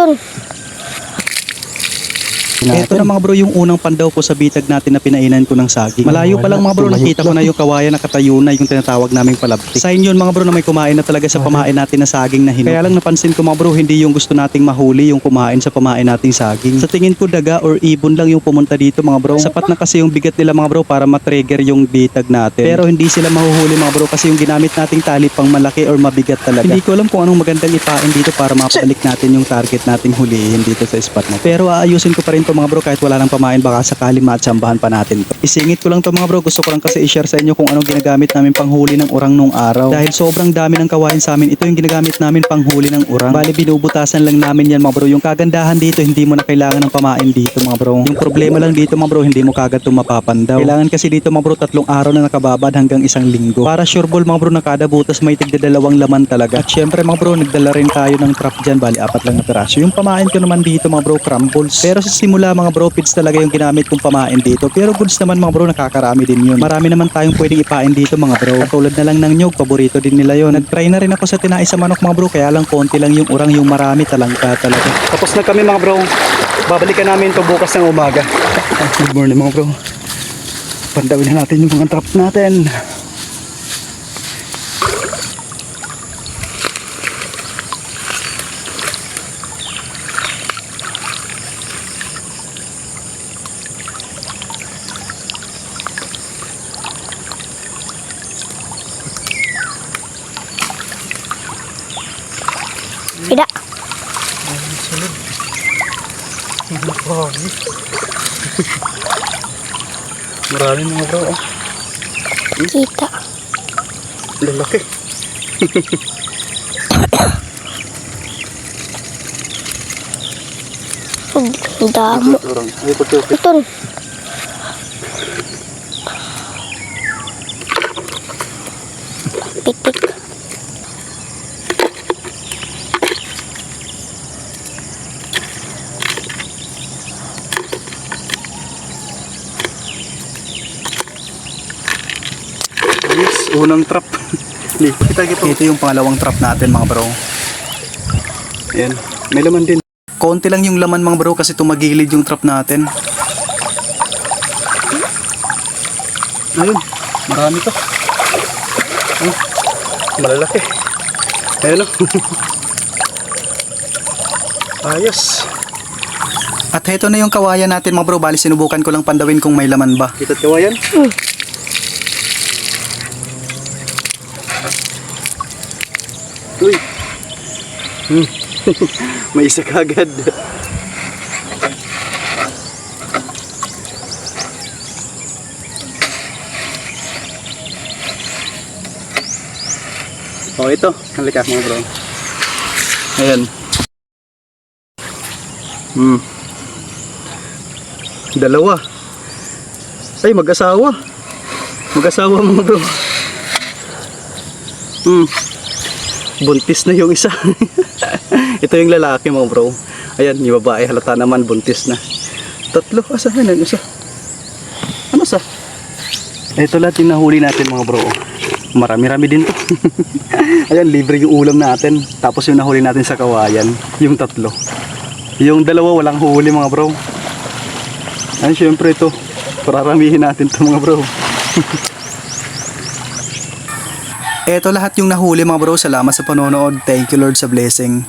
Ito. Ito na mga bro yung unang pandaw ko sa bitag natin na pinainan ko ng saging. Malayo pa lang mga bro, nakita ko na yung kawayan na katayo na yung tinatawag naming palabtik. Sign yun mga bro na may kumain na talaga sa pamain natin na saging na hinog. Kaya lang napansin ko mga bro, hindi yung gusto nating mahuli yung kumain sa pamain nating saging. Sa tingin ko daga or ibon lang yung pumunta dito mga bro. Sapat na kasi yung bigat nila mga bro para matrigger yung bitag natin. Pero hindi sila mahuhuli mga bro kasi yung ginamit nating tali pang malaki or mabigat talaga. Hindi ko alam kung anong magandang ipain dito para mapalik natin yung target nating hulihin dito sa spot na. Pero aayusin ko pa rin to mga bro kahit wala nang pamain, baka sakali matsambahan pa natin to. Isingit ko lang to mga bro, gusto ko lang kasi i-share sa inyo kung anong ginagamit namin panghuli ng urang nung araw. Dahil sobrang dami ng kawain sa amin, ito yung ginagamit namin panghuli ng urang. Bali binubutasan lang namin yan mga bro. Yung kagandahan dito, hindi mo na kailangan ng pamain dito mga bro. Yung problema lang dito mga bro, hindi mo kagad ito mapapandaw. Kailangan kasi dito mga bro 3 araw na nakababad hanggang 1 linggo. Para sure ball mga bro na kada butas may tigda 2 laman talaga. At syempre mga bro, nagdala rin tayo ng trap dyan, bali 4 lang na piraso. Yung pamain ko naman dito mga bro, crumbles. Pero sa simula mga bro, pids talaga yung ginamit kong pamain dito. Pero goods naman mga bro, nakakarami din yun. Marami naman tayong pwedeng ipain dito mga bro. Katulad na lang ng nyug, paborito din nila yun. Nag-try na rin ako sa tinais sa manok mga bro, kaya lang konti lang yung urang, yung marami talangka talaga. Tapos na kami mga bro. Babalikan namin to bukas ng umaga. Good morning mga bro. Pandawin na natin yung mga trap natin. Tidak. Marami mga bro. Kita. Lalaki. Ang damo. Ito. Pik-pik. Yes, unang trap. Ito yung pangalawang trap natin mga bro. Ayan, may laman din. Konti lang yung laman mga bro kasi tumagilid yung trap natin. Ayun, marami to. Malalaki. Ayun o. Ayos. At heto na yung kawayan natin mga bro. Bali sinubukan ko lang pandawin kung may laman ba. Ito't kawayan? Uy. May isa kagad. Oh, ito. Halika mga bro. Ayan. Dalawa. Ay, mag-asawa. Mag-asawa mga bro. Buntis na yung isa. Ito yung lalaki mga bro. Ayan, yung babae halata naman buntis na. 3. Asan na yung isa? Ano sa? Ito lahat yung nahuli natin mga bro. Marami-rami din to. Ayan, libre yung ulam natin. Tapos yung nahuli natin sa kawayan, yung 3. Yung 2 walang huli mga bro. Ayan, syempre ito. Pararamihin natin to mga bro. Eto lahat yung nahuli mga bro. Salamat sa panonood. Thank you Lord sa blessing.